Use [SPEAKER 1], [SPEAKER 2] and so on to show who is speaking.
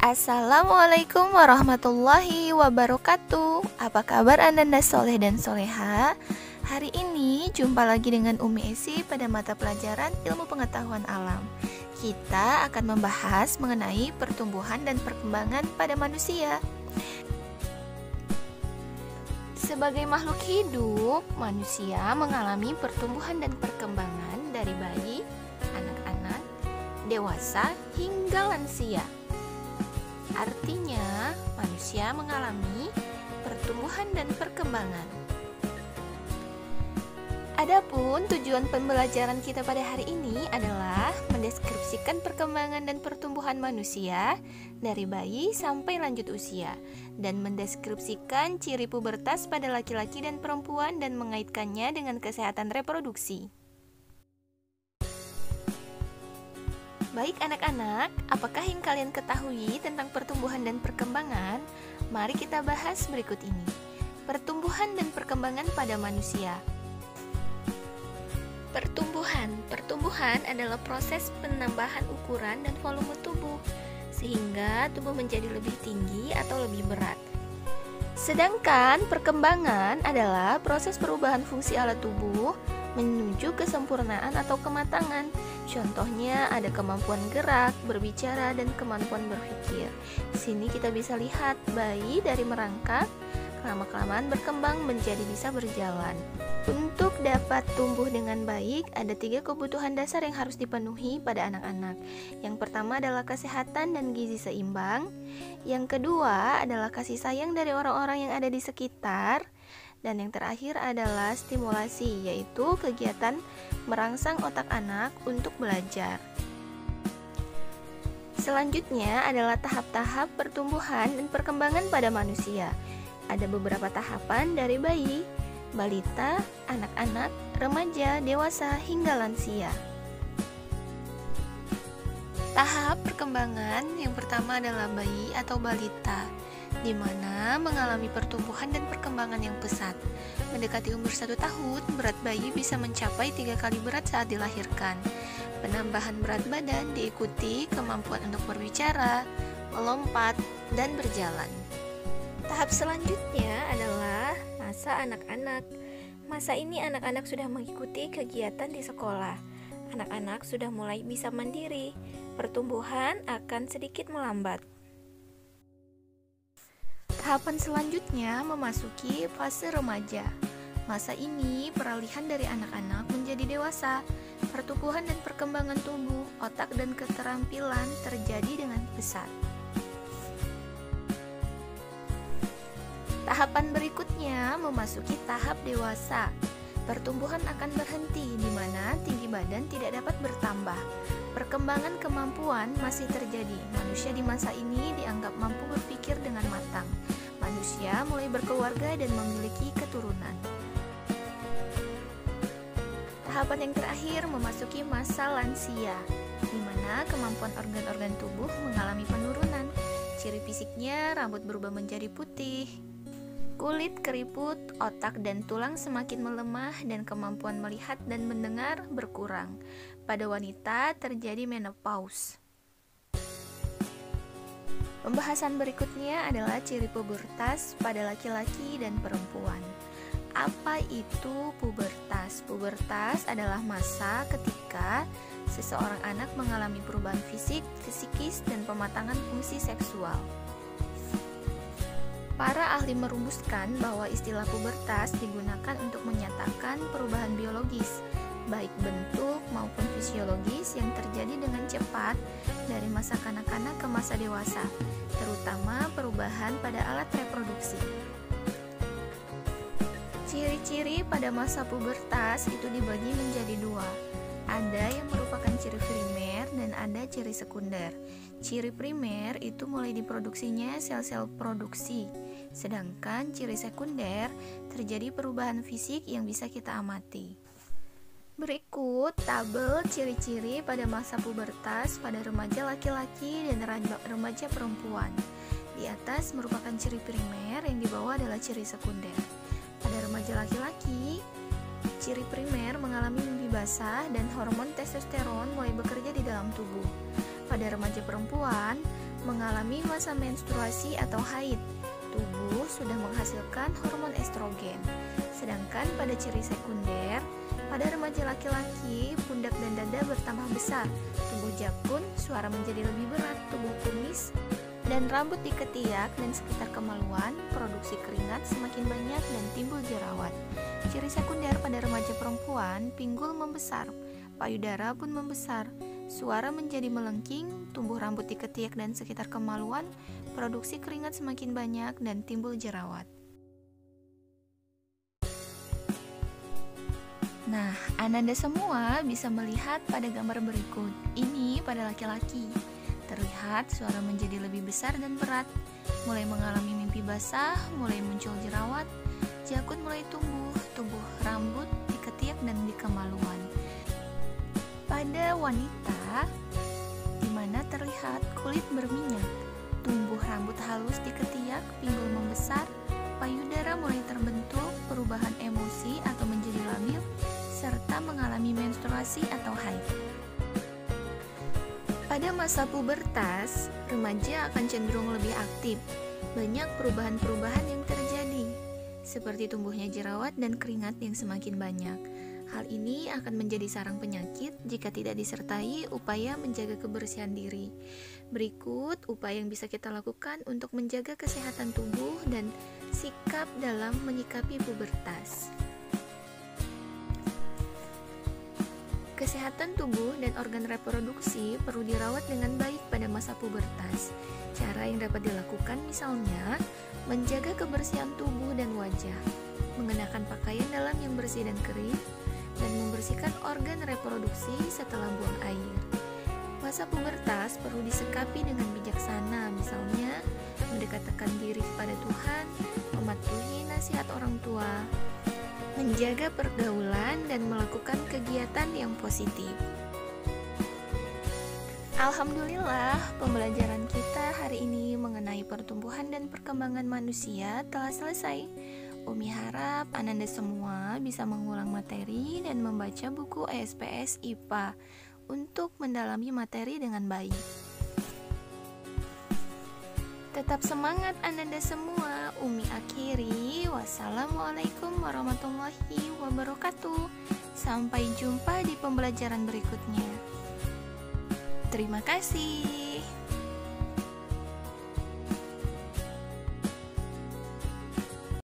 [SPEAKER 1] Assalamualaikum warahmatullahi wabarakatuh. Apa kabar Ananda soleh dan soleha? Hari ini jumpa lagi dengan Umi Esi pada mata pelajaran ilmu pengetahuan alam. Kita akan membahas mengenai pertumbuhan dan perkembangan pada manusia. Sebagai makhluk hidup, manusia mengalami pertumbuhan dan perkembangan dari bayi, anak-anak, dewasa, hingga lansia. Artinya, manusia mengalami pertumbuhan dan perkembangan. Adapun tujuan pembelajaran kita pada hari ini adalah mendeskripsikan perkembangan dan pertumbuhan manusia dari bayi sampai lanjut usia dan mendeskripsikan ciri pubertas pada laki-laki dan perempuan dan mengaitkannya dengan kesehatan reproduksi. Baik anak-anak, apakah yang kalian ketahui tentang pertumbuhan dan perkembangan? Mari kita bahas berikut ini. Pertumbuhan dan perkembangan pada manusia. Pertumbuhan adalah proses penambahan ukuran dan volume tubuh, sehingga tubuh menjadi lebih tinggi atau lebih berat. Sedangkan perkembangan adalah proses perubahan fungsi alat tubuh menuju kesempurnaan atau kematangan. Contohnya ada kemampuan gerak, berbicara, dan kemampuan berpikir. Di sini kita bisa lihat bayi dari merangkak, lama-kelamaan berkembang menjadi bisa berjalan. Untuk dapat tumbuh dengan baik, ada 3 kebutuhan dasar yang harus dipenuhi pada anak-anak. Yang pertama adalah kesehatan dan gizi seimbang. Yang kedua adalah kasih sayang dari orang-orang yang ada di sekitar. Dan yang terakhir adalah stimulasi, yaitu kegiatan merangsang otak anak untuk belajar. Selanjutnya adalah tahap-tahap pertumbuhan dan perkembangan pada manusia. Ada beberapa tahapan dari bayi, balita, anak-anak, remaja, dewasa, hingga lansia. Tahap perkembangan yang pertama adalah bayi atau balita, di mana mengalami pertumbuhan dan perkembangan yang pesat. Mendekati umur 1 tahun, berat bayi bisa mencapai 3 kali berat saat dilahirkan. Penambahan berat badan diikuti kemampuan untuk berbicara, melompat, dan berjalan. Tahap selanjutnya adalah masa anak-anak. Masa ini anak-anak sudah mengikuti kegiatan di sekolah. Anak-anak sudah mulai bisa mandiri. Pertumbuhan akan sedikit melambat. Tahapan selanjutnya memasuki fase remaja. Masa ini peralihan dari anak-anak menjadi dewasa. Pertumbuhan dan perkembangan tubuh, otak, dan keterampilan terjadi dengan pesat. Tahapan berikutnya memasuki tahap dewasa. Pertumbuhan akan berhenti di mana tinggi badan tidak dapat bertambah. Perkembangan kemampuan masih terjadi. Manusia di masa ini dianggap mampu berpikir dengan matang. Manusia mulai berkeluarga dan memiliki keturunan. Tahapan yang terakhir memasuki masa lansia, di mana kemampuan organ-organ tubuh mengalami penurunan. Ciri fisiknya rambut berubah menjadi putih, kulit keriput, otak dan tulang semakin melemah, dan kemampuan melihat dan mendengar berkurang. Pada wanita terjadi menopause. Pembahasan berikutnya adalah ciri pubertas pada laki-laki dan perempuan. Apa itu pubertas? Pubertas adalah masa ketika seseorang anak mengalami perubahan fisik, psikis, dan pematangan fungsi seksual. Para ahli merumuskan bahwa istilah pubertas digunakan untuk menyatakan perubahan biologis, baik bentuk maupun fisiologis yang terjadi dengan cepat dari masa kanak-kanak ke masa dewasa, terutama perubahan pada alat reproduksi. Ciri-ciri pada masa pubertas itu dibagi menjadi 2. Ada yang merupakan ciri primer dan ada ciri sekunder. Ciri primer itu mulai diproduksinya sel-sel produksi, sedangkan ciri sekunder terjadi perubahan fisik yang bisa kita amati. Berikut tabel ciri-ciri pada masa pubertas pada remaja laki-laki dan remaja perempuan. Di atas merupakan ciri primer, yang di bawah adalah ciri sekunder. Pada remaja laki-laki, ciri primer mengalami mimpi basah dan hormon testosteron mulai bekerja di dalam tubuh. Pada remaja perempuan, mengalami masa menstruasi atau haid. Tubuh sudah menghasilkan hormon estrogen. Sedangkan pada ciri sekunder, pada remaja laki-laki, pundak dan dada bertambah besar, tubuh jakun, suara menjadi lebih berat, tubuh kumis dan rambut di ketiak dan sekitar kemaluan, produksi keringat semakin banyak dan timbul jerawat. Ciri sekunder pada remaja perempuan, pinggul membesar, payudara pun membesar, suara menjadi melengking, tumbuh rambut di ketiak dan sekitar kemaluan, produksi keringat semakin banyak dan timbul jerawat. Nah, Ananda semua bisa melihat pada gambar berikut. Ini pada laki-laki. Terlihat suara menjadi lebih besar dan berat, mulai mengalami mimpi basah, mulai muncul jerawat, jakun mulai tumbuh rambut di ketiak dan di kemaluan. Pada wanita, di mana terlihat kulit berminyak, tumbuh rambut halus di ketiak, pinggul membesar, payudara mulai terbentuk, perubahan emosi atau menjadi labil, serta mengalami menstruasi atau haid. Pada masa pubertas, remaja akan cenderung lebih aktif. Banyak perubahan-perubahan yang terjadi, seperti tumbuhnya jerawat dan keringat yang semakin banyak. Hal ini akan menjadi sarang penyakit jika tidak disertai upaya menjaga kebersihan diri. Berikut upaya yang bisa kita lakukan untuk menjaga kesehatan tubuh dan sikap dalam menyikapi pubertas. Kesehatan tubuh dan organ reproduksi perlu dirawat dengan baik pada masa pubertas. Cara yang dapat dilakukan misalnya menjaga kebersihan tubuh dan wajah, mengenakan pakaian dalam yang bersih dan kering, dan membersihkan organ reproduksi setelah buang air. Masa pubertas perlu disikapi dengan bijaksana, misalnya mendekatkan diri kepada Tuhan, mematuhi nasihat orang tua, menjaga pergaulan, dan melakukan kegiatan yang positif. Alhamdulillah, pembelajaran kita hari ini mengenai pertumbuhan dan perkembangan manusia telah selesai. Umi harap Ananda semua bisa mengulang materi dan membaca buku ESPS IPA untuk mendalami materi dengan baik. Tetap semangat Ananda semua. Umi akhiri. Wassalamualaikum warahmatullahi wabarakatuh. Sampai jumpa di pembelajaran berikutnya. Terima kasih.